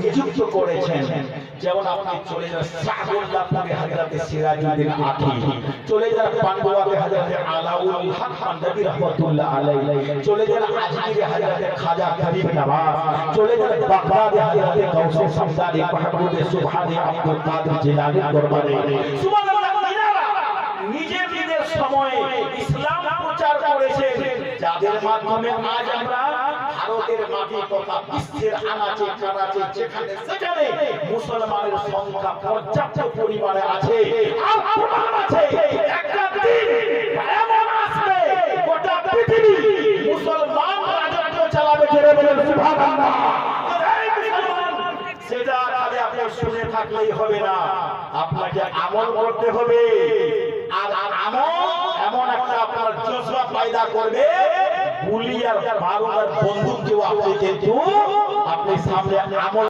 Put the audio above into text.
নিযুক্ত করেছেন। যেমন আপনি চলে যান সাদুল্লাহপুরে হযরতে সিরাজউদ্দিন আকি, চলে যান পান্ডুয়াতে হযরতে আলাউল হক পান্ডবী রাহমাতুল্লাহ আলাইহি, চলে যান আজমিরে হযরতে খাজা গরিব নওয়াজ, চলে যান বাগদাদে হযরতে গাউসে সামদানি মাহমুদে সুবহানি আব্দুল কাদের জিলানী দরবারে। সুবহানাল্লাহ। নিজের সময়ে ইসলাম প্রচার করেছেন, যাদের মাধ্যমে আজ আমরা ভারতের মাটি তথা বিশ্বের আনাচে কানাচে যেখানে সেখানে মুসলমানের সংখ্যা পর্যাপ্ত পরিমাণে আছে। আর প্রমাণ আছে, একটা দিন এমন আসবে গোটা পৃথিবী মুসলমান রাজত্ব চালাবে। জোরে বলেন সুবহানাল্লাহ। সেটা খালি আপনি শুনে থাকলেই হবে না, আপনাকে আমল করতে হবে। আর আমল এমন একটা আপনার জজবা পয়দা করবে, গুলি আর বারুদ আর বন্দুক দিয়ে আপনি কিন্তু আপনি সামনে আমল